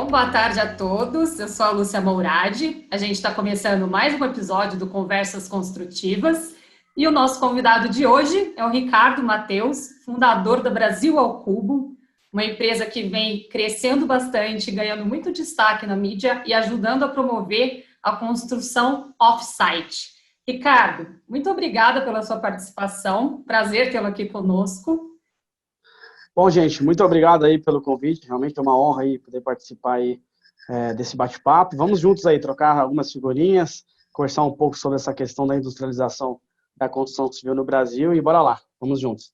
Boa tarde a todos. Eu sou a Lúcia Mouradi. A gente está começando mais um episódio do Conversas Construtivas. E o nosso convidado de hoje é o Ricardo Mateus, fundador da Brasil ao Cubo, uma empresa que vem crescendo bastante, ganhando muito destaque na mídia e ajudando a promover a construção off-site. Ricardo, muito obrigada pela sua participação. Prazer tê-lo aqui conosco. Bom, gente, muito obrigado aí pelo convite. Realmente é uma honra aí poder participar aí desse bate-papo. Vamos juntos aí trocar algumas figurinhas, conversar um pouco sobre essa questão da industrialização da construção civil no Brasil e bora lá, vamos juntos.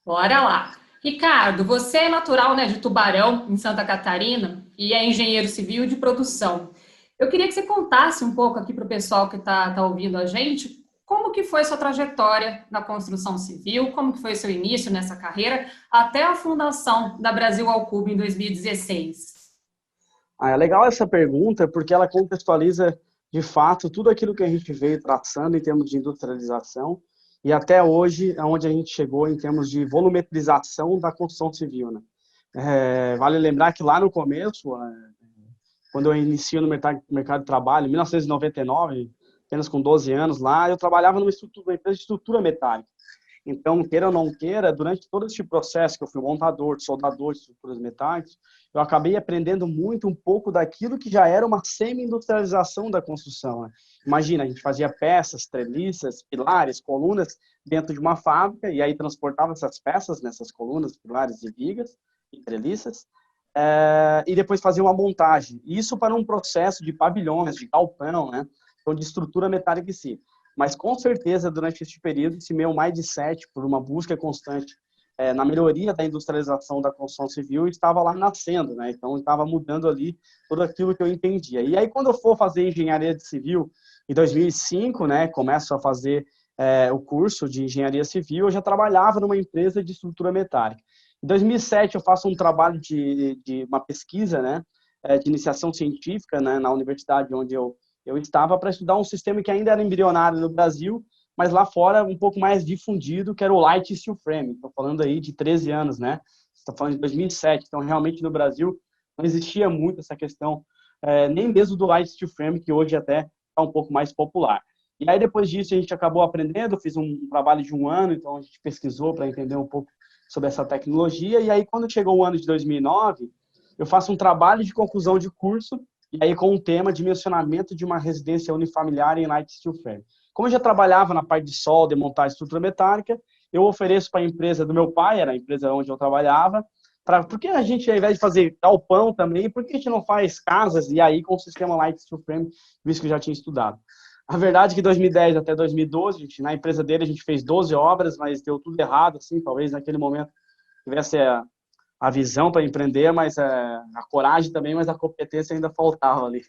Bora lá. Ricardo, você é natural, né, de Tubarão, em Santa Catarina, e é engenheiro civil de produção. Eu queria que você contasse um pouco aqui para o pessoal que está ouvindo a gente, como que foi sua trajetória na construção civil, como que foi seu início nessa carreira, até a fundação da Brasil ao Cubo em 2016. É legal essa pergunta, porque ela contextualiza, de fato, tudo aquilo que a gente veio traçando em termos de industrialização e até hoje, aonde a gente chegou em termos de volumetrização da construção civil, né? Vale lembrar que lá no começo, quando eu inicio no mercado de trabalho, em 1999, apenas com 12 anos lá, eu trabalhava numa empresa de estrutura metálica. Então, queira ou não queira, durante todo esse processo que eu fui montador, soldador de estruturas metálicas, eu acabei aprendendo muito um pouco daquilo que já era uma semi-industrialização da construção, né? Imagina, a gente fazia peças, treliças, pilares, colunas dentro de uma fábrica e aí transportava essas peças nessas colunas, pilares e vigas e treliças, e depois fazia uma montagem. Isso para um processo de pavilhões, de galpão, né? Então, de estrutura metálica em si. Mas, com certeza, durante este período, esse meu mindset, por uma busca constante na melhoria da industrialização da construção civil, estava lá nascendo, né? Então, estava mudando ali tudo aquilo que eu entendia. E aí, quando eu for fazer engenharia de civil, em 2005, né, começo a fazer o curso de engenharia civil, eu já trabalhava numa empresa de estrutura metálica. Em 2007, eu faço um trabalho de uma pesquisa, né, de iniciação científica, né, na universidade onde eu estava para estudar um sistema que ainda era embrionário no Brasil, mas lá fora um pouco mais difundido, que era o Light Steel Frame. Estou falando aí de 13 anos, né? Estou falando de 2007. Então, realmente, no Brasil, não existia muito essa questão, nem mesmo do Light Steel Frame, que hoje até está um pouco mais popular. E aí, depois disso, a gente acabou aprendendo, fiz um trabalho de um ano, então a gente pesquisou para entender um pouco sobre essa tecnologia. E aí, quando chegou o ano de 2009, eu faço um trabalho de conclusão de curso, e aí com o tema dimensionamento de uma residência unifamiliar em Light Steel Frame. Como eu já trabalhava na parte de solda e montagem de estrutura metálica, eu ofereço para a empresa do meu pai, era a empresa onde eu trabalhava, por que a gente, ao invés de fazer galpão também, por que a gente não faz casas, e aí com o sistema Light Steel Frame, visto que eu já tinha estudado. A verdade é que de 2010 até 2012, na empresa dele a gente fez 12 obras, mas deu tudo errado, assim, talvez naquele momento tivesse a visão para empreender, mas a coragem também, mas a competência ainda faltava ali.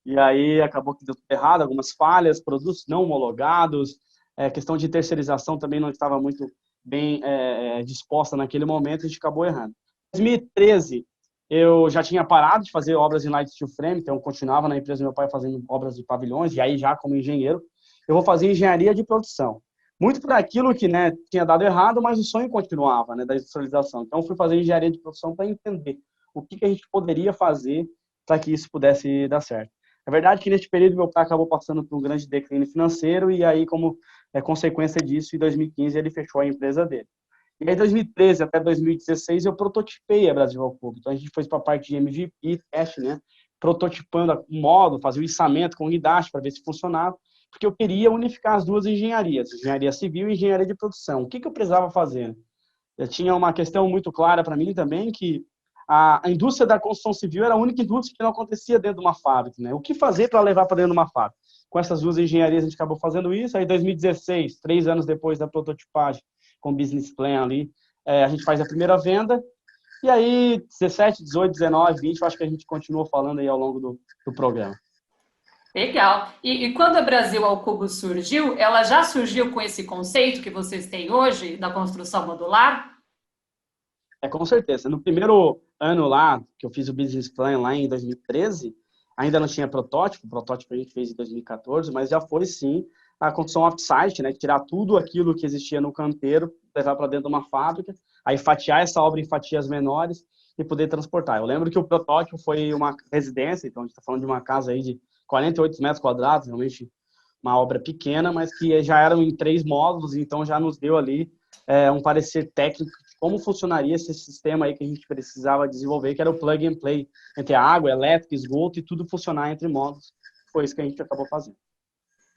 E aí acabou que deu tudo errado, algumas falhas, produtos não homologados, questão de terceirização também não estava muito bem disposta naquele momento, a gente acabou errando. Em 2013, eu já tinha parado de fazer obras em Light Steel Frame, então eu continuava na empresa do meu pai fazendo obras de pavilhões, e aí já como engenheiro, eu vou fazer engenharia de produção. Muito por aquilo que, né, tinha dado errado, mas o sonho continuava, né, da industrialização. Então, eu fui fazer engenharia de produção para entender o que a gente poderia fazer para que isso pudesse dar certo. É verdade que, neste período, meu pai acabou passando por um grande declínio financeiro e aí, como consequência disso, em 2015, ele fechou a empresa dele. E aí, 2013 até 2016, eu prototipei a Brasil ao Cubo. Então, a gente foi para a parte de MVP, teste, né, prototipando um modo, fazer o içamento com unidade para ver se funcionava, porque eu queria unificar as duas engenharias, engenharia civil e engenharia de produção. O que eu precisava fazer? Eu tinha uma questão muito clara para mim também, que a indústria da construção civil era a única indústria que não acontecia dentro de uma fábrica, né? O que fazer para levar para dentro de uma fábrica? Com essas duas engenharias a gente acabou fazendo isso, aí em 2016, 3 anos depois da prototipagem, com o business plan ali, a gente faz a primeira venda, e aí 17, 18, 19, 20, eu acho que a gente continuou falando aí ao longo do programa. Legal. E quando a Brasil ao Cubo surgiu, ela já surgiu com esse conceito que vocês têm hoje da construção modular? Com certeza. No primeiro ano lá, que eu fiz o business plan lá em 2013, ainda não tinha protótipo, o protótipo a gente fez em 2014, mas já foi sim a construção off-site, né? Tirar tudo aquilo que existia no canteiro, levar para dentro de uma fábrica, aí fatiar essa obra em fatias menores e poder transportar. Eu lembro que o protótipo foi uma residência, então a gente está falando de uma casa aí de 48 metros quadrados, realmente uma obra pequena, mas que já eram em 3 módulos, então já nos deu ali um parecer técnico de como funcionaria esse sistema aí que a gente precisava desenvolver, que era o plug and play, entre a água, elétrica, esgoto e tudo funcionar entre módulos. Foi isso que a gente acabou fazendo.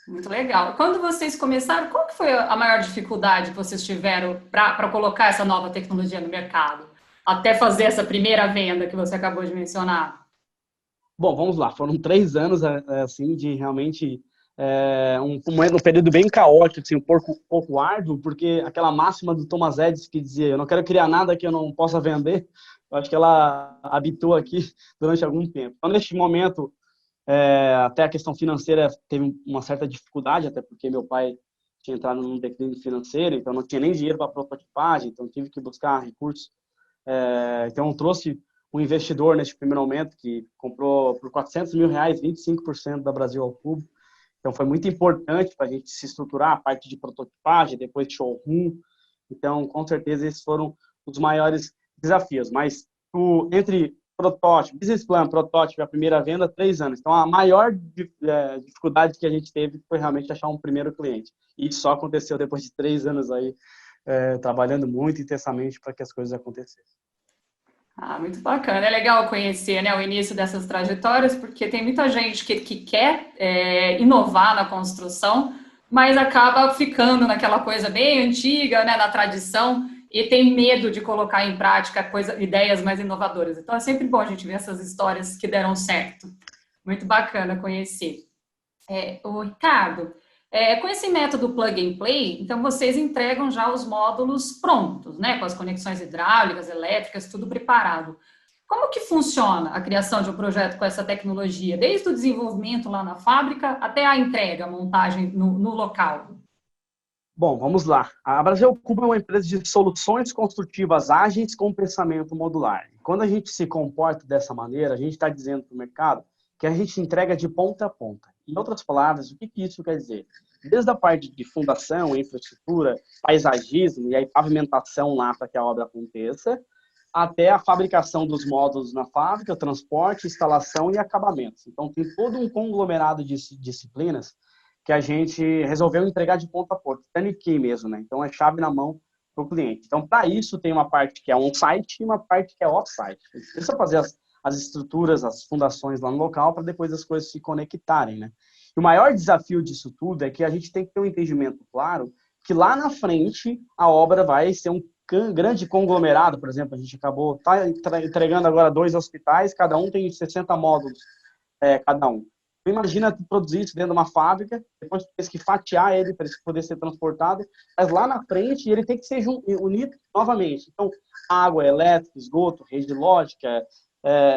Muito legal. Quando vocês começaram, qual que foi a maior dificuldade que vocês tiveram para colocar essa nova tecnologia no mercado? Até fazer essa primeira venda que você acabou de mencionar. Bom, vamos lá. Foram 3 anos assim de realmente um período bem caótico, assim, pouco árduo, porque aquela máxima do Thomas Edison que dizia: eu não quero criar nada que eu não possa vender. Eu acho que ela habitou aqui durante algum tempo. Então, neste momento, até a questão financeira teve uma certa dificuldade, até porque meu pai tinha entrado num declínio financeiro, então não tinha nem dinheiro para prototipagem, então tive que buscar recursos. Então, eu trouxe um investidor neste primeiro momento que comprou por R$ 400.000, 25% da Brasil ao Cubo. Então, foi muito importante para a gente se estruturar a parte de prototipagem, depois de showroom. Então, com certeza, esses foram os maiores desafios. Mas entre protótipo, business plan, protótipo e a primeira venda, 3 anos. Então, a maior dificuldade que a gente teve foi realmente achar um primeiro cliente. E isso só aconteceu depois de 3 anos aí, trabalhando muito intensamente para que as coisas acontecessem. Ah, muito bacana. É legal conhecer, né, o início dessas trajetórias, porque tem muita gente que quer inovar na construção, mas acaba ficando naquela coisa bem antiga, né, na tradição, e tem medo de colocar em prática ideias mais inovadoras. Então é sempre bom a gente ver essas histórias que deram certo. Muito bacana conhecer. O Ricardo, com esse método plug and play, então vocês entregam já os módulos prontos, né? Com as conexões hidráulicas, elétricas, tudo preparado. Como que funciona a criação de um projeto com essa tecnologia? Desde o desenvolvimento lá na fábrica até a entrega, a montagem no local? Bom, vamos lá. A Brasil Cubo é uma empresa de soluções construtivas ágeis com pensamento modular. Quando a gente se comporta dessa maneira, a gente está dizendo para o mercado que a gente entrega de ponta a ponta. Em outras palavras, o que isso quer dizer? Desde a parte de fundação, infraestrutura, paisagismo e aí pavimentação lá para que a obra aconteça, até a fabricação dos módulos na fábrica, transporte, instalação e acabamentos. Então, tem todo um conglomerado de disciplinas que a gente resolveu entregar de ponta a ponta, turnkey mesmo, né? Então, é chave na mão para o cliente. Então, para isso, tem uma parte que é on-site e uma parte que é off-site. A gente precisa fazer as estruturas, as fundações lá no local para depois as coisas se conectarem, né? E o maior desafio disso tudo é que a gente tem que ter um entendimento claro que lá na frente a obra vai ser um grande conglomerado. Por exemplo, a gente acabou entregando agora 2 hospitais, cada um tem 60 módulos, cada um. Imagina produzir isso dentro de uma fábrica, depois tem que fatiar ele para ele poder ser transportado, mas lá na frente ele tem que ser unido novamente. Então, água, elétrica, esgoto, rede lógica,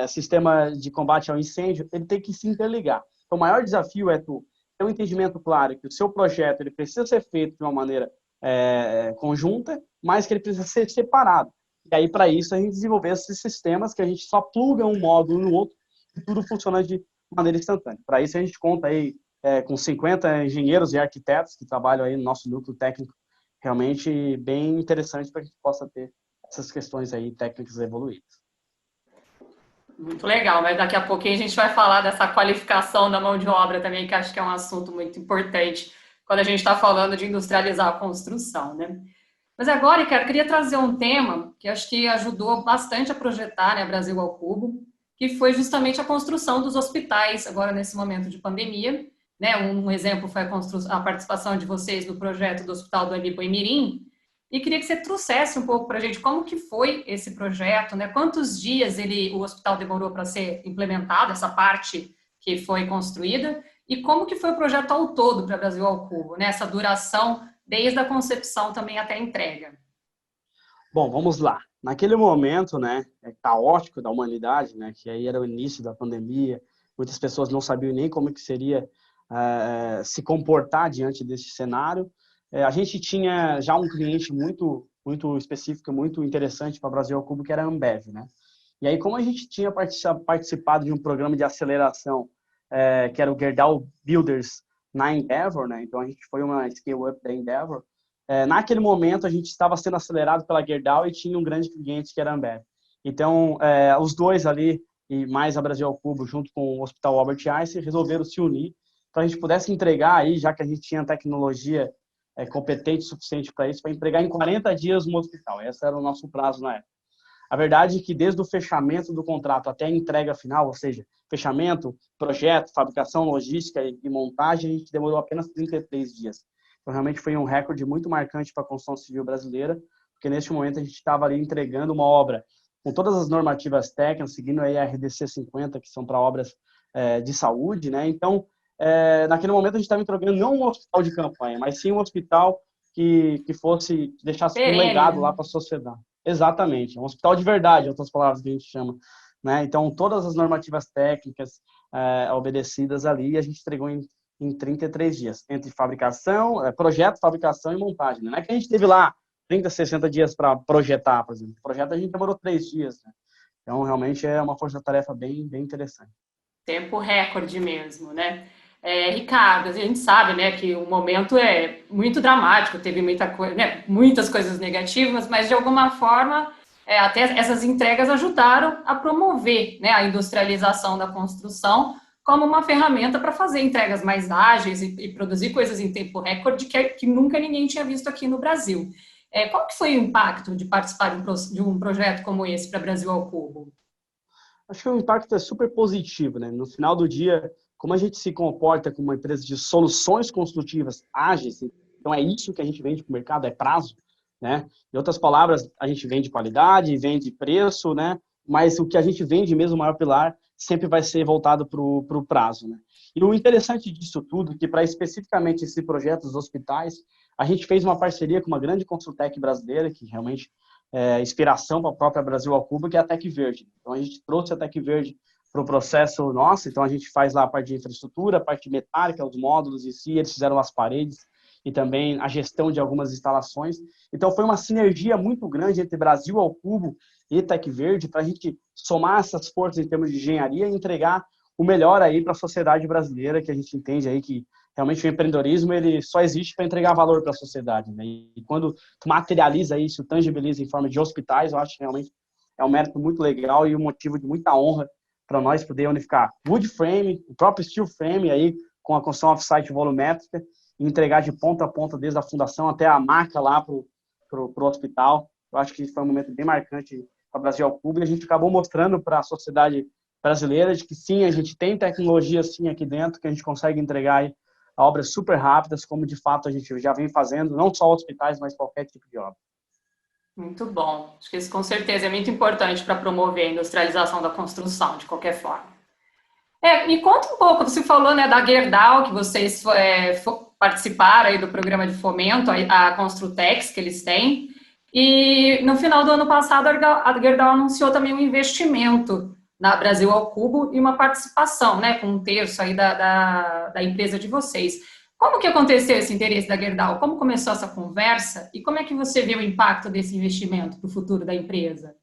sistema de combate ao incêndio, ele tem que se interligar. Então, o maior desafio é tu ter um entendimento claro que o seu projeto ele precisa ser feito de uma maneira conjunta, mas que ele precisa ser separado. E aí, para isso, a gente desenvolveu esses sistemas que a gente só pluga um módulo no outro e tudo funciona de maneira instantânea. Para isso, a gente conta aí com 50 engenheiros e arquitetos que trabalham aí no nosso núcleo técnico, realmente bem interessante para que a gente possa ter essas questões aí técnicas evoluídas. Muito legal, mas daqui a pouquinho a gente vai falar dessa qualificação da mão de obra também, que acho que é um assunto muito importante quando a gente está falando de industrializar a construção, né? Mas agora, Ricardo, eu queria trazer um tema que acho que ajudou bastante a projetar, né, Brasil ao Cubo, que foi justamente a construção dos hospitais, agora nesse momento de pandemia, né? Um exemplo foi a participação de vocês no projeto do Hospital do Boi-Mirim, e queria que você trouxesse um pouco para a gente como que foi esse projeto, né? Quantos dias o hospital demorou para ser implementado, essa parte que foi construída, e como que foi o projeto ao todo para Brasil ao Cubo, né? Essa duração desde a concepção também até a entrega. Bom, vamos lá. Naquele momento, né, caótico da humanidade, né, que aí era o início da pandemia, muitas pessoas não sabiam nem como que seria se comportar diante desse cenário. A gente tinha já um cliente muito específico, muito interessante para o Brasil ao Cubo, que era a Ambev, né? E aí, como a gente tinha participado de um programa de aceleração, que era o Gerdau Builders na Endeavor, né? Então, a gente foi uma scale-up da Endeavor. Naquele momento, a gente estava sendo acelerado pela Gerdau e tinha um grande cliente que era a Ambev. Então, os dois ali, e mais a Brasil ao Cubo, junto com o Hospital Albert Einstein, resolveram se unir para a gente pudesse entregar aí, já que a gente tinha tecnologia competente o suficiente para isso, para entregar em 40 dias no hospital. Esse era o nosso prazo na época. A verdade é que desde o fechamento do contrato até a entrega final, ou seja, fechamento, projeto, fabricação, logística e montagem, a gente demorou apenas 33 dias. Então, realmente foi um recorde muito marcante para a construção civil brasileira, porque neste momento a gente estava ali entregando uma obra com todas as normativas técnicas, seguindo aí a RDC 50, que são para obras de saúde, né? Então, naquele momento a gente estava entregando não um hospital de campanha, mas sim um hospital que deixasse um Perene, legado né? lá para a sociedade. Exatamente, é um hospital de verdade, em outras palavras que a gente chama, né? Então, todas as normativas técnicas obedecidas ali, a gente entregou em 33 dias, entre fabricação, projeto, fabricação e montagem, né? Não é que a gente teve lá 30, 60 dias para projetar, por exemplo. O projeto a gente demorou 3 dias, né? Então, realmente é uma força-tarefa bem, bem interessante. Tempo recorde mesmo, né? Ricardo, a gente sabe, né, que o momento é muito dramático, teve muitas coisas negativas, mas de alguma forma até essas entregas ajudaram a promover, né, a industrialização da construção como uma ferramenta para fazer entregas mais ágeis e produzir coisas em tempo recorde que nunca ninguém tinha visto aqui no Brasil. Qual que foi o impacto de participar de um projeto como esse para Brasil ao Cubo? Acho que o impacto é super positivo, né? No final do dia, como a gente se comporta como uma empresa de soluções construtivas ágeis, então é isso que a gente vende para o mercado, é prazo, né? Em outras palavras, a gente vende qualidade, vende preço, né? Mas o que a gente vende mesmo, o maior pilar, sempre vai ser voltado para o prazo, né? E o interessante disso tudo, é que para especificamente esse projeto dos hospitais, a gente fez uma parceria com uma grande consultec brasileira, que realmente inspiração para a própria Brasil ao Cubo, que é a Tec Verde. Então, a gente trouxe a Tec Verde para o processo nosso, então a gente faz lá a parte de infraestrutura, a parte metálica, os módulos em si, eles fizeram as paredes e também a gestão de algumas instalações. Então, foi uma sinergia muito grande entre Brasil ao Cubo e Tec Verde para a gente somar essas forças em termos de engenharia e entregar o melhor aí para a sociedade brasileira, que a gente entende aí que realmente o empreendedorismo ele só existe para entregar valor para a sociedade, né? E quando tu materializa isso, tangibiliza em forma de hospitais, eu acho que realmente é um mérito muito legal e um motivo de muita honra para nós poder unificar wood frame, o próprio steel frame aí com a construção off-site volumétrica e entregar de ponta a ponta desde a fundação até a marca lá pro hospital. Eu acho que isso foi um momento bem marcante para o Brasil ao Cubo e a gente acabou mostrando para a sociedade brasileira de que sim, a gente tem tecnologia sim aqui dentro, que a gente consegue entregar aí obras super rápidas, como de fato a gente já vem fazendo, não só hospitais, mas qualquer tipo de obra. Muito bom. Acho que isso com certeza é muito importante para promover a industrialização da construção, de qualquer forma. Me conta um pouco, você falou, né, da Gerdau, que vocês participaram aí do programa de fomento, a Construtex que eles têm, e no final do ano passado a Gerdau anunciou também um investimento na Brasil ao Cubo e uma participação, né, com um terço aí da empresa de vocês. Como que aconteceu esse interesse da Gerdau? Como começou essa conversa? E como é que você vê o impacto desse investimento para o futuro da empresa?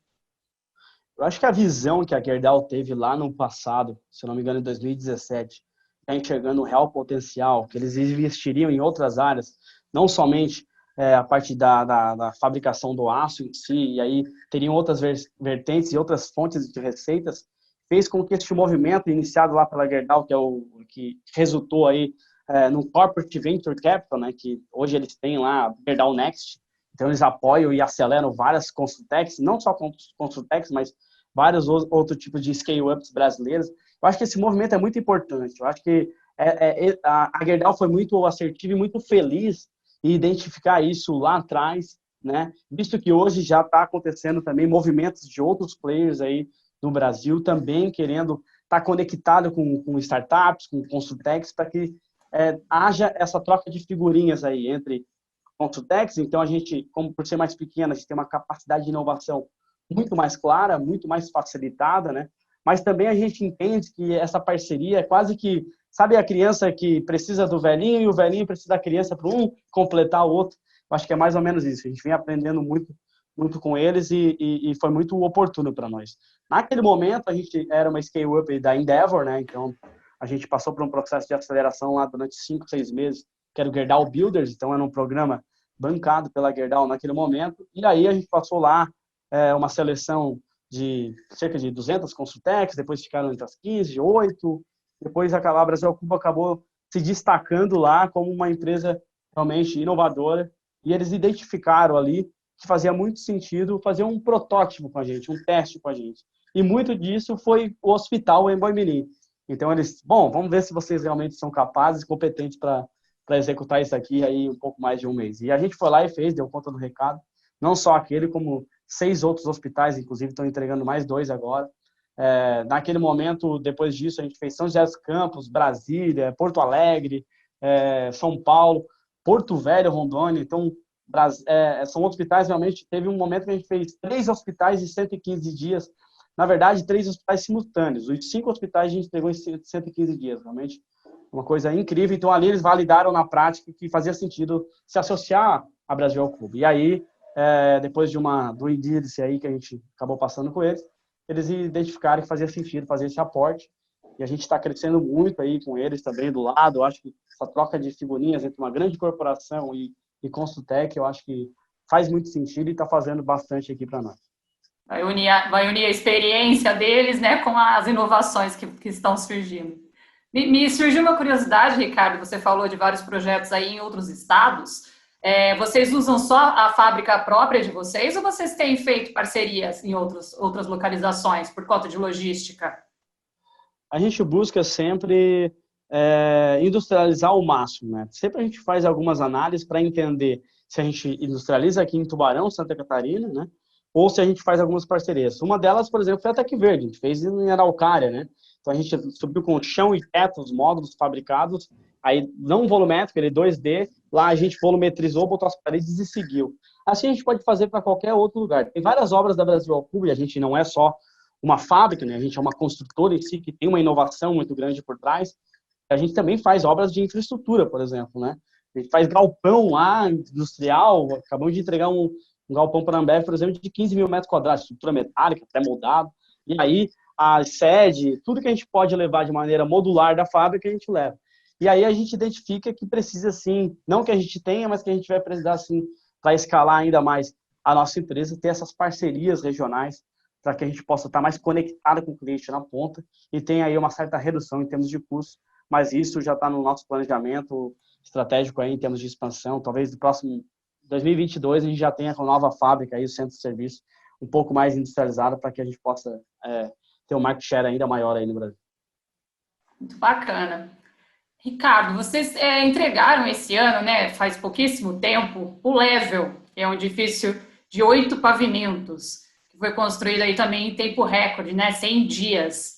Eu acho que a visão que a Gerdau teve lá no passado, se não me engano, em 2017, está enxergando o real potencial, que eles investiriam em outras áreas, não somente a parte da fabricação do aço em si, e aí teriam outras vertentes e outras fontes de receitas, fez com que este movimento iniciado lá pela Gerdau, que é o que resultou aí no Corporate Venture Capital, né, que hoje eles têm lá Gerdau Next, então eles apoiam e aceleram várias consultecs, não só consultecs, mas vários outros tipos de scale-ups brasileiros. Eu acho que esse movimento é muito importante. Eu acho que a Gerdau foi muito assertiva e muito feliz em identificar isso lá atrás, né? Visto que hoje já está acontecendo também movimentos de outros players aí no Brasil também querendo estar conectado com startups, com consultecs, para que haja essa troca de figurinhas aí entre Consultex, então a gente, como por ser mais pequena, a gente tem uma capacidade de inovação muito mais clara, muito mais facilitada, né? Mas também a gente entende que essa parceria é quase que, sabe a criança que precisa do velhinho e o velhinho precisa da criança para um completar o outro. Eu acho que é mais ou menos isso. A gente vem aprendendo muito, muito com eles e foi muito oportuno para nós. Naquele momento, a gente era uma scale-up da Endeavor, né? Então, a gente passou por um processo de aceleração lá durante 5, 6 meses, que era o Gerdau Builders, então era um programa bancado pela Gerdau naquele momento, e aí a gente passou lá uma seleção de cerca de 200 Construtecs, depois ficaram entre as 15, 8, depois a Brasil ao Cubo acabou se destacando lá como uma empresa realmente inovadora, e eles identificaram ali que fazia muito sentido fazer um protótipo com a gente, um teste com a gente. E muito disso foi o hospital em Boimirim. Então eles, bom, vamos ver se vocês realmente são capazes e competentes para executar isso aqui aí um pouco mais de um mês. E a gente foi lá e fez, deu conta do recado. Não só aquele, como 6 outros hospitais, inclusive estão entregando mais 2 agora. Naquele momento, depois disso, a gente fez São José dos Campos, Brasília, Porto Alegre, São Paulo, Porto Velho, Rondônia. Então, são hospitais, realmente, teve um momento que a gente fez 3 hospitais em 115 dias. Na verdade, 3 hospitais simultâneos. Os 5 hospitais a gente entregou em 115 dias. Realmente, uma coisa incrível. Então, ali eles validaram na prática que fazia sentido se associar a Brasil ao Cubo. E aí, depois de do indíce aí que a gente acabou passando com eles identificaram que fazia sentido fazer esse aporte. E a gente está crescendo muito aí com eles também do lado. Eu acho que essa troca de figurinhas entre uma grande corporação e Construtec, eu acho que faz muito sentido e está fazendo bastante aqui para nós. Vai unir a experiência deles, né, com as inovações que estão surgindo. Me surgiu uma curiosidade, Ricardo, você falou de vários projetos aí em outros estados. Vocês usam só a fábrica própria de vocês ou vocês têm feito parcerias em outras localizações por conta de logística? A gente busca sempre industrializar ao máximo, né? Sempre a gente faz algumas análises para entender se a gente industrializa aqui em Tubarão, Santa Catarina, né? Ou se a gente faz algumas parcerias. Uma delas, por exemplo, foi a Tec Verde, a gente fez em Araucária, né? Então a gente subiu com chão e teto os módulos fabricados, aí não volumétrico, ele 2D, lá a gente volumetrizou, botou as paredes e seguiu. Assim a gente pode fazer para qualquer outro lugar. Tem várias obras da Brasil ao Cubo, e a gente não é só uma fábrica, né? A gente é uma construtora em si, que tem uma inovação muito grande por trás. A gente também faz obras de infraestrutura, por exemplo, né? A gente faz galpão lá, industrial, acabamos de entregar um galpão para a Ambev, por exemplo, de 15 mil metros quadrados, estrutura metálica, pré-moldado, e aí a sede, tudo que a gente pode levar de maneira modular da fábrica, a gente leva. E aí a gente identifica que precisa, sim, não que a gente tenha, mas que a gente vai precisar, sim, para escalar ainda mais a nossa empresa, ter essas parcerias regionais, para que a gente possa estar mais conectado com o cliente na ponta e tenha aí uma certa redução em termos de custo, mas isso já está no nosso planejamento estratégico aí em termos de expansão. Talvez no próximo 2022 a gente já tenha com a nova fábrica aí, o centro de serviço um pouco mais industrializado para que a gente possa ter um market share ainda maior aí no Brasil. Muito bacana. Ricardo, vocês entregaram esse ano, né, faz pouquíssimo tempo, o Level, que é um edifício de 8 pavimentos, que foi construído aí também em tempo recorde, né, 100 dias.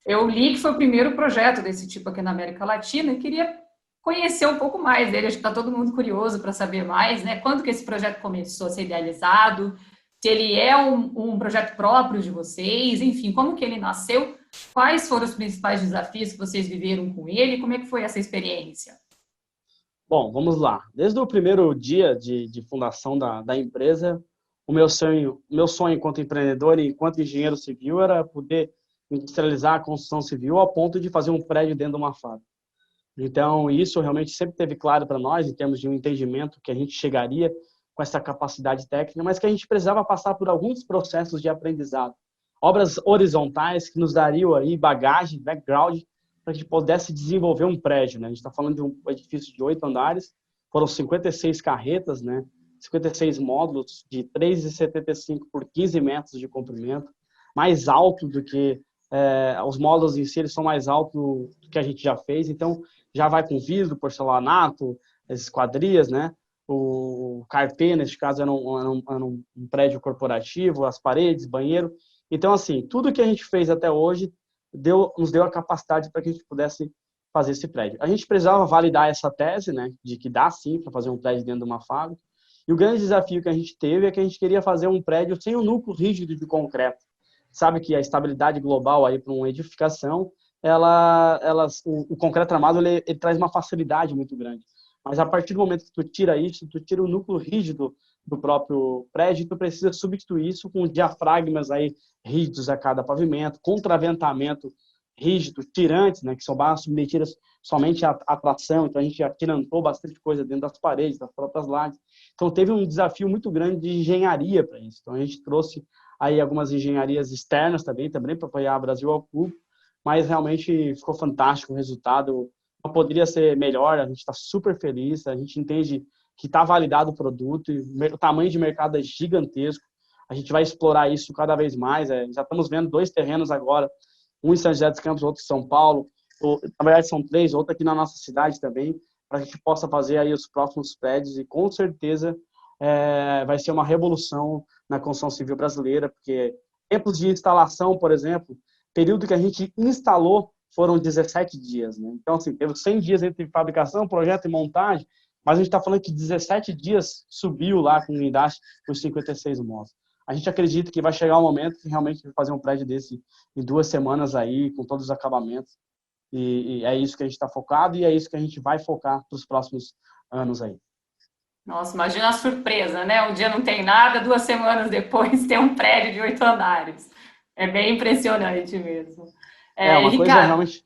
Eu li que foi o primeiro projeto desse tipo aqui na América Latina e queria conhecer um pouco mais dele. Acho que está todo mundo curioso para saber mais, né? Quando que esse projeto começou a ser idealizado? Se ele é um projeto próprio de vocês? Enfim, como que ele nasceu? Quais foram os principais desafios que vocês viveram com ele? Como é que foi essa experiência? Bom, vamos lá. Desde o primeiro dia de fundação da empresa, o meu sonho enquanto empreendedor e enquanto engenheiro civil era poder industrializar a construção civil ao ponto de fazer um prédio dentro de uma fábrica. Então, isso realmente sempre teve claro para nós, em termos de um entendimento que a gente chegaria com essa capacidade técnica, mas que a gente precisava passar por alguns processos de aprendizado. Obras horizontais que nos dariam aí bagagem, background, para que a gente pudesse desenvolver um prédio, né? A gente está falando de um edifício de 8 andares, foram 56 carretas, né? 56 módulos de 3,75 por 15 metros de comprimento, mais alto do que os módulos em si, eles são mais altos do que a gente já fez, então já vai com vidro, porcelanato, as esquadrias, né? O carpê, neste caso, era um prédio corporativo, as paredes, banheiro. Então, assim, tudo que a gente fez até hoje nos deu a capacidade para que a gente pudesse fazer esse prédio. A gente precisava validar essa tese, né? De que dá sim para fazer um prédio dentro de uma fábrica. E o grande desafio que a gente teve é que a gente queria fazer um prédio sem um núcleo rígido de concreto. Sabe que a estabilidade global aí para uma edificação, o concreto armado ele traz uma facilidade muito grande. Mas a partir do momento que tu tira isso, tu tira o núcleo rígido do próprio prédio, tu precisa substituir isso com diafragmas aí rígidos a cada pavimento, contraventamento rígido, tirantes, né, que são barras submetidas somente à tração. Então a gente atirantou bastante coisa dentro das paredes, das próprias lajes. Então teve um desafio muito grande de engenharia para isso. Então a gente trouxe aí algumas engenharias externas também para apoiar o Brasil ao Cubo, mas realmente ficou fantástico o resultado. Não poderia ser melhor, a gente está super feliz, a gente entende que está validado o produto, e o tamanho de mercado é gigantesco, a gente vai explorar isso cada vez mais, já estamos vendo 2 terrenos agora, um em São José dos Campos, outro em São Paulo, na verdade são 3, outro aqui na nossa cidade também, para a gente possa fazer aí os próximos prédios e com certeza vai ser uma revolução na construção civil brasileira, porque tempos de instalação, por exemplo, período que a gente instalou foram 17 dias, né? Então, assim, teve 100 dias entre fabricação, projeto e montagem, mas a gente está falando que 17 dias subiu lá com unidade os 56 módulos. A gente acredita que vai chegar um momento que realmente vai fazer um prédio desse em 2 semanas aí, com todos os acabamentos, e é isso que a gente está focado e é isso que a gente vai focar para os próximos anos aí. Nossa, imagina a surpresa, né? Um dia não tem nada, 2 semanas depois tem um prédio de 8 andares. É bem impressionante mesmo. Uma coisa Ricardo, realmente...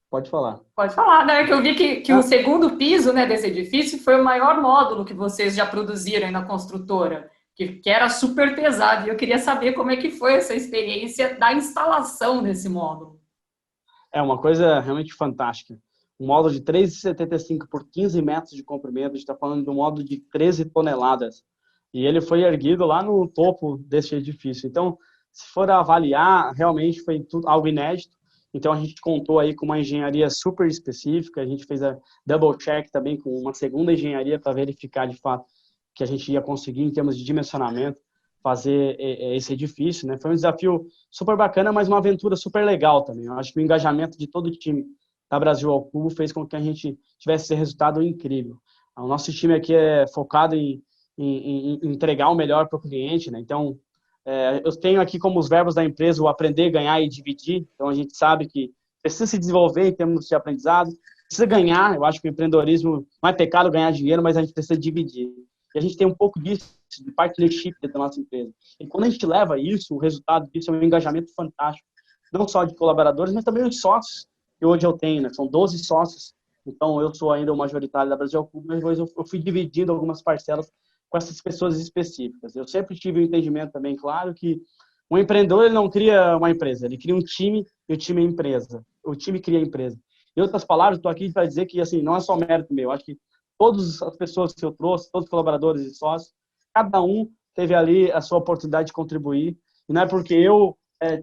Pode falar. pode falar, né? Que eu vi que o segundo piso, né, desse edifício foi o maior módulo que vocês já produziram aí na construtora, que era super pesado. E eu queria saber como é que foi essa experiência da instalação desse módulo. É uma coisa realmente fantástica. Um módulo de 3,75 por 15 metros de comprimento, a gente está falando de um módulo de 13 toneladas. E ele foi erguido lá no topo desse edifício. Então, se for avaliar, realmente foi tudo, algo inédito. Então, a gente contou aí com uma engenharia super específica, a gente fez a double check também com uma segunda engenharia para verificar, de fato, que a gente ia conseguir, em termos de dimensionamento, fazer esse edifício, né? Foi um desafio super bacana, mas uma aventura super legal também. Eu acho que o engajamento de todo o time da Brasil ao Cubo fez com que a gente tivesse esse resultado incrível. O nosso time aqui é focado em entregar o melhor para o cliente, né? Então, eu tenho aqui como os verbos da empresa o aprender, ganhar e dividir. Então, a gente sabe que precisa se desenvolver em termos de aprendizado, precisa ganhar. Eu acho que o empreendedorismo não é pecado ganhar dinheiro, mas a gente precisa dividir. E a gente tem um pouco disso, de partnership da nossa empresa. E quando a gente leva isso, o resultado disso é um engajamento fantástico, não só de colaboradores, mas também de sócios, que hoje eu tenho, né? São 12 sócios, então eu sou ainda o majoritário da Brasil Cubo, mas depois eu fui dividindo algumas parcelas com essas pessoas específicas. Eu sempre tive o entendimento também, claro, que um empreendedor ele não cria uma empresa, ele cria um time e o time é empresa. O time cria a empresa. Em outras palavras, estou aqui para dizer que assim, não é só mérito meu, acho que todas as pessoas que eu trouxe, todos os colaboradores e sócios, cada um teve ali a sua oportunidade de contribuir. E não é porque eu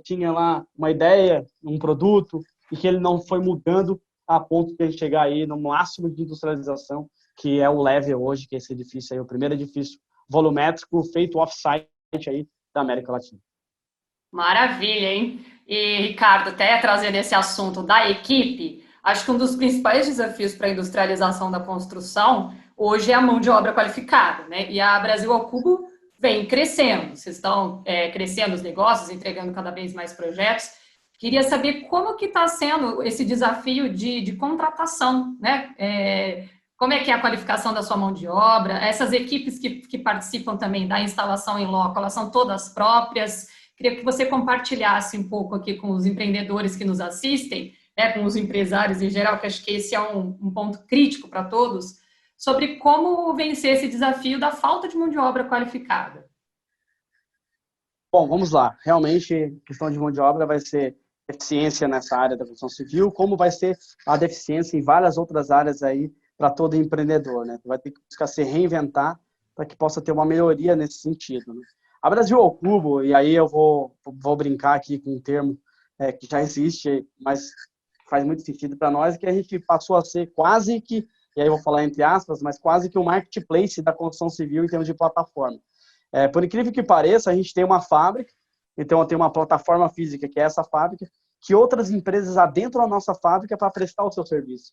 tinha lá uma ideia, um produto, e que ele não foi mudando a ponto de chegar aí no máximo de industrialização, que é o level hoje, que é esse edifício aí, o primeiro edifício volumétrico feito off-site aí da América Latina. Maravilha, hein? E, Ricardo, até trazendo esse assunto da equipe, acho que um dos principais desafios para a industrialização da construção hoje é a mão de obra qualificada, né? E a Brasil ao Cubo vem crescendo, vocês estão crescendo os negócios, entregando cada vez mais projetos. Queria saber como que está sendo esse desafio de contratação, né? Como é que é a qualificação da sua mão de obra? Essas equipes que participam também da instalação em loco, elas são todas próprias? Queria que você compartilhasse um pouco aqui com os empreendedores que nos assistem, né, com os empresários em geral, que acho que esse é um ponto crítico para todos, sobre como vencer esse desafio da falta de mão de obra qualificada. Bom, vamos lá. Realmente, a questão de mão de obra vai ser deficiência nessa área da construção civil, como vai ser a deficiência em várias outras áreas aí para todo empreendedor, né? Vai ter que buscar se reinventar para que possa ter uma melhoria nesse sentido, né? A Brasil ao Cubo, e aí eu vou brincar aqui com um termo que já existe, mas faz muito sentido para nós, que a gente passou a ser quase que, e aí eu vou falar entre aspas, mas quase que um marketplace da construção civil em termos de plataforma. Por incrível que pareça, a gente tem uma fábrica, então eu tenho uma plataforma física, que é essa fábrica, que outras empresas adentram a nossa fábrica para prestar o seu serviço.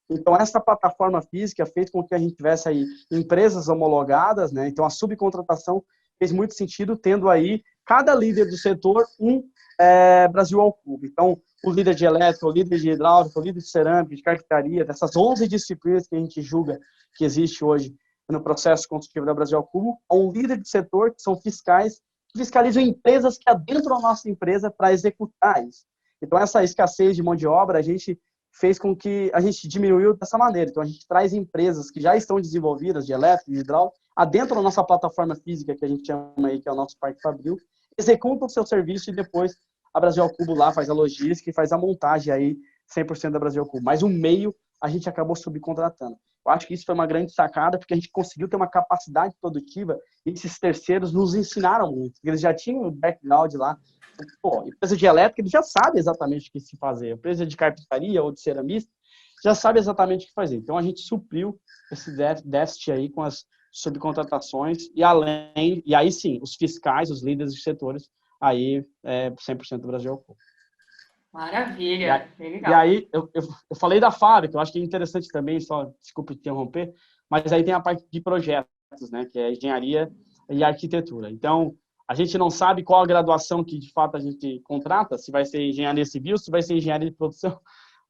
Então, essa plataforma física fez com que a gente tivesse aí empresas homologadas, né? Então, a subcontratação fez muito sentido, tendo aí cada líder do setor Brasil ao Cubo. Então, o líder de elétrica, o líder de hidráulica, o líder de cerâmica, de carpintaria, dessas 11 disciplinas que a gente julga que existe hoje no processo construtivo da Brasil ao Cubo, a um líder de setor, que são fiscais, que fiscalizam empresas que adentram a nossa empresa para executar isso. Então, essa escassez de mão de obra, a gente fez com que a gente diminuiu dessa maneira. Então, a gente traz empresas que já estão desenvolvidas, de elétrica, de hidráulica, adentro da nossa plataforma física, que a gente chama aí, que é o nosso Parque Fabril, executam o seu serviço e depois a Brasil ao Cubo lá faz a logística e faz a montagem aí 100% da Brasil ao Cubo. Mas o meio a gente acabou subcontratando. Eu acho que isso foi uma grande sacada, porque a gente conseguiu ter uma capacidade produtiva e esses terceiros nos ensinaram muito. Eles já tinham o background lá. Pô, empresa de elétrica, eles já sabem exatamente o que se fazer. Empresa de carpintaria ou de ceramista já sabe exatamente o que fazer. Então, a gente supriu esse déficit aí com as subcontratações e aí sim, os fiscais, os líderes de setores, aí 100% do Brasil ao Cubo. Maravilha, bem legal. E aí, eu falei da fábrica, eu acho que é interessante também, só desculpe interromper, mas aí tem a parte de projetos, né, que é engenharia e arquitetura. Então, a gente não sabe qual a graduação que, de fato, a gente contrata, se vai ser engenharia civil, se vai ser engenharia de produção,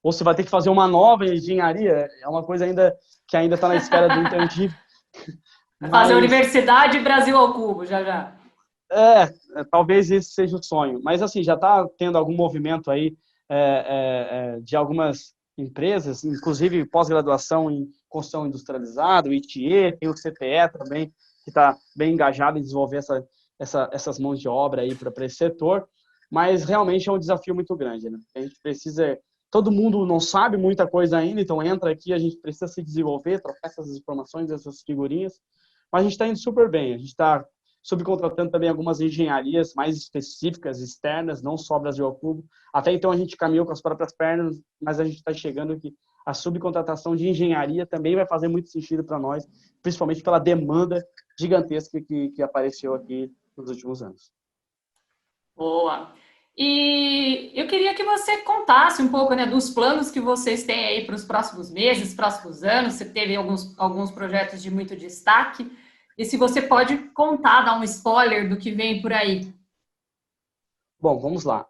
ou se vai ter que fazer uma nova engenharia, é uma coisa ainda que ainda está na esfera do intangível. Vai fazer Universidade Brasil ao Cubo, já já. Talvez esse seja o sonho. Mas, assim, já está tendo algum movimento aí de algumas empresas, inclusive pós-graduação em construção industrializada, o ITE, tem o CTE também, que está bem engajado em desenvolver essas mãos de obra aí para esse setor. Mas, realmente, é um desafio muito grande, né? A gente precisa... Todo mundo não sabe muita coisa ainda, então entra aqui, a gente precisa se desenvolver, trocar essas informações, essas figurinhas. Mas a gente está indo super bem. A gente está subcontratando também algumas engenharias mais específicas, externas, não só Brasil ao Cubo. Até então a gente caminhou com as próprias pernas, mas a gente está chegando que a subcontratação de engenharia também vai fazer muito sentido para nós, principalmente pela demanda gigantesca que apareceu aqui nos últimos anos. Boa! E eu queria que você contasse um pouco, né, dos planos que vocês têm aí para os próximos meses, próximos anos. Você teve alguns projetos de muito destaque. E se você pode contar, dar um spoiler do que vem por aí. Bom, vamos lá.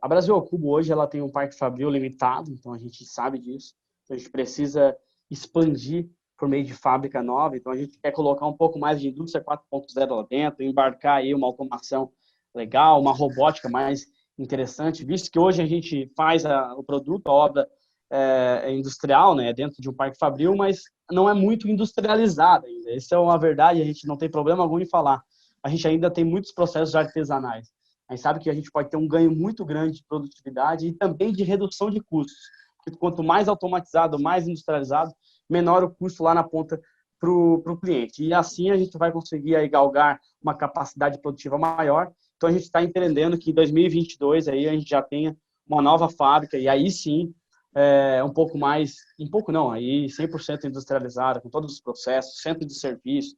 A Brasil ao Cubo hoje ela tem um parque fabril limitado, então a gente sabe disso. Então, a gente precisa expandir por meio de fábrica nova. Então a gente quer colocar um pouco mais de indústria 4.0 lá dentro, embarcar aí uma automação legal, uma robótica mais interessante, visto que hoje a gente faz o produto, a obra industrial, né, dentro de um parque fabril, mas não é muito industrializada ainda. Essa é uma verdade, a gente não tem problema algum em falar. A gente ainda tem muitos processos artesanais. A gente sabe que a gente pode ter um ganho muito grande de produtividade e também de redução de custos. Porque quanto mais automatizado, mais industrializado, menor o custo lá na ponta para o cliente. E assim a gente vai conseguir aí galgar uma capacidade produtiva maior. Então a gente está entendendo que em 2022 aí a gente já tenha uma nova fábrica e aí sim um pouco mais, um pouco não, aí 100% industrializada, com todos os processos, centro de serviço,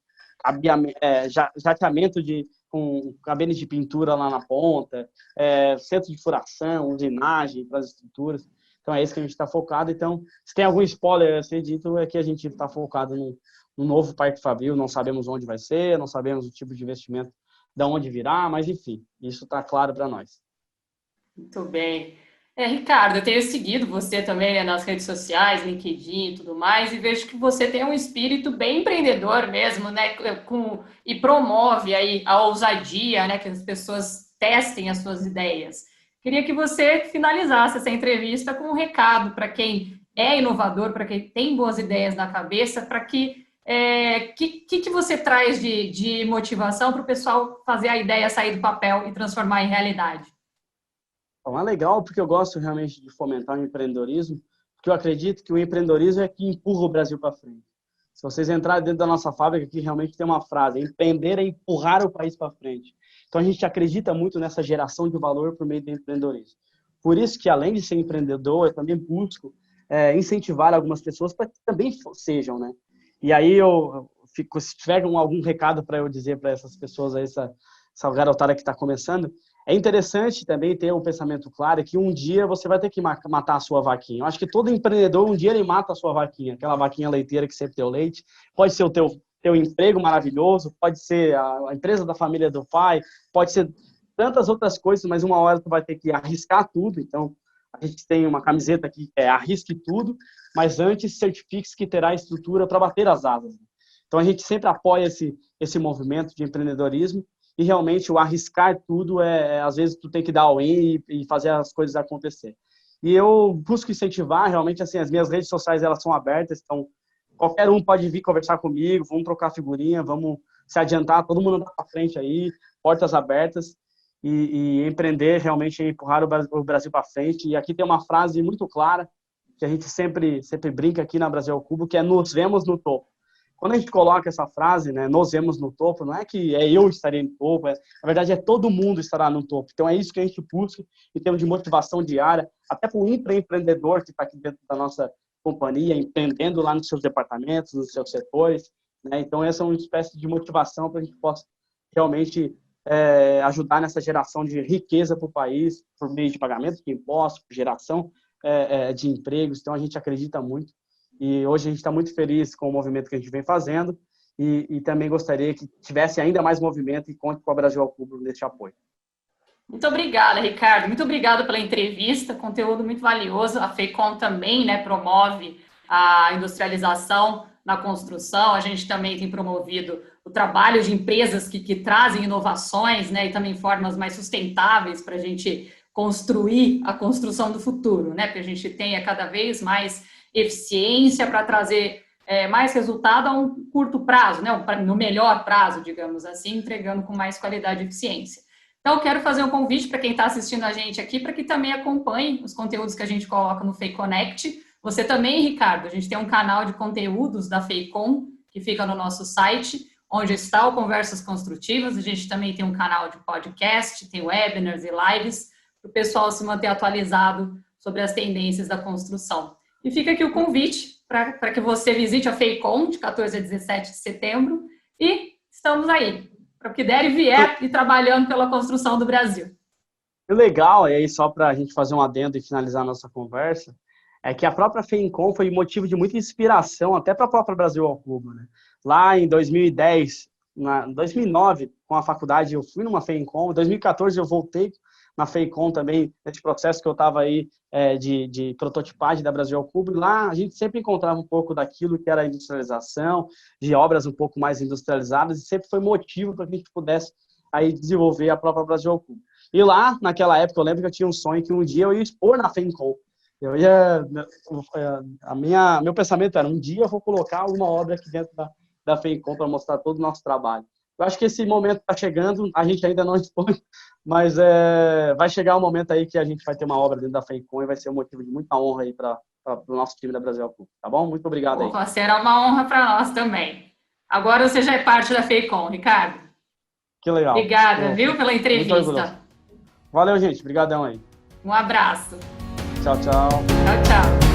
jateamento com cabines de pintura lá na ponta, centro de furação, usinagem para as estruturas. Então é isso que a gente está focado. Então, se tem algum spoiler a ser dito, é que a gente está focado no novo parque fabril, não sabemos onde vai ser, não sabemos o tipo de investimento de onde virá, mas enfim, isso está claro para nós. Muito bem. Ricardo, eu tenho seguido você também, né, nas redes sociais, LinkedIn e tudo mais, e vejo que você tem um espírito bem empreendedor mesmo, né, e promove aí a ousadia, né, que as pessoas testem as suas ideias. Queria que você finalizasse essa entrevista com um recado para quem é inovador, para quem tem boas ideias na cabeça, para que você traz de motivação para o pessoal fazer a ideia sair do papel e transformar em realidade? Então, é legal porque eu gosto realmente de fomentar o empreendedorismo, porque eu acredito que o empreendedorismo é que empurra o Brasil para frente. Se vocês entrarem dentro da nossa fábrica, aqui realmente tem uma frase: empreender é empurrar o país para frente. Então, a gente acredita muito nessa geração de valor por meio do empreendedorismo. Por isso que, além de ser empreendedor, eu também busco incentivar algumas pessoas para que também sejam, né? E aí, se tiver algum recado para eu dizer para essas pessoas, essa garotada que está começando, é interessante também ter um pensamento claro que um dia você vai ter que matar a sua vaquinha. Eu acho que todo empreendedor, um dia ele mata a sua vaquinha, aquela vaquinha leiteira que sempre deu leite. Pode ser o teu emprego maravilhoso, pode ser a empresa da família do pai, pode ser tantas outras coisas, mas uma hora tu vai ter que arriscar tudo. Então, a gente tem uma camiseta aqui que é arrisque tudo, mas antes certifique-se que terá estrutura para bater as asas. Então, a gente sempre apoia esse movimento de empreendedorismo. E realmente o arriscar tudo às vezes tu tem que dar all-in e fazer as coisas acontecer. E eu busco incentivar, realmente assim, as minhas redes sociais elas são abertas, então qualquer um pode vir conversar comigo, vamos trocar figurinha, vamos se adiantar, todo mundo anda para frente aí, portas abertas. e empreender realmente é empurrar o Brasil para frente. E aqui tem uma frase muito clara, que a gente sempre brinca aqui na Brasil ao Cubo, que é nos vemos no topo. Quando a gente coloca essa frase, né, nos vemos no topo, não é que eu estarei no topo, na verdade todo mundo estará no topo. Então é isso que a gente busca em termos de motivação diária, até para o empreendedor que está aqui dentro da nossa companhia, empreendendo lá nos seus departamentos, nos seus setores, né? Então essa é uma espécie de motivação para a gente possa realmente ajudar nessa geração de riqueza para o país, por meio de pagamento de impostos, geração de empregos. Então a gente acredita muito. E hoje a gente está muito feliz com o movimento que a gente vem fazendo e também gostaria que tivesse ainda mais movimento e conte com a Brasil ao Cubo nesse apoio. Muito obrigada, Ricardo. Muito obrigada pela entrevista, conteúdo muito valioso. A FEICOM também, né, promove a industrialização na construção. A gente também tem promovido o trabalho de empresas que trazem inovações, né, e também formas mais sustentáveis para a gente construir a construção do futuro, né, para a gente tenha cada vez mais eficiência para trazer mais resultado a um curto prazo, né, no melhor prazo, digamos assim, entregando com mais qualidade e eficiência. Então, eu quero fazer um convite para quem está assistindo a gente aqui, para que também acompanhe os conteúdos que a gente coloca no FEIConnect. Você também, Ricardo, a gente tem um canal de conteúdos da FEICOM, que fica no nosso site, onde está o Conversas Construtivas. A gente também tem um canal de podcast, tem webinars e lives, para o pessoal se manter atualizado sobre as tendências da construção. E fica aqui o convite para que você visite a FEICOM, de 14 a 17 de setembro, e estamos aí, para o que der e vier, e trabalhando pela construção do Brasil. O legal, e aí só para a gente fazer um adendo e finalizar a nossa conversa, é que a própria FEICOM foi motivo de muita inspiração até para a própria Brasil ao Cubo, né? Lá em 2010, 2009, com a faculdade, eu fui numa FEICOM, em 2014 eu voltei na FEICOM também, nesse processo que eu estava aí de prototipagem da Brasil ao Cubo, e lá a gente sempre encontrava um pouco daquilo que era a industrialização, de obras um pouco mais industrializadas, e sempre foi motivo para que a gente pudesse aí desenvolver a própria Brasil ao Cubo. E lá, naquela época, eu lembro que eu tinha um sonho que um dia eu ia expor na FEICOM. Meu pensamento era, um dia eu vou colocar uma obra aqui dentro da FEICOM para mostrar todo o nosso trabalho. Eu acho que esse momento está chegando, a gente ainda não expõe, mas vai chegar um momento aí que a gente vai ter uma obra dentro da FEICOM e vai ser um motivo de muita honra aí para o nosso time da Brasil ao Cubo, tá bom? Muito obrigado aí. Será uma honra para nós também. Agora você já é parte da FEICOM, Ricardo. Que legal. Obrigada, viu, pela entrevista. Valeu, gente. Obrigadão aí. Um abraço. Tchau, tchau. Tchau, tchau.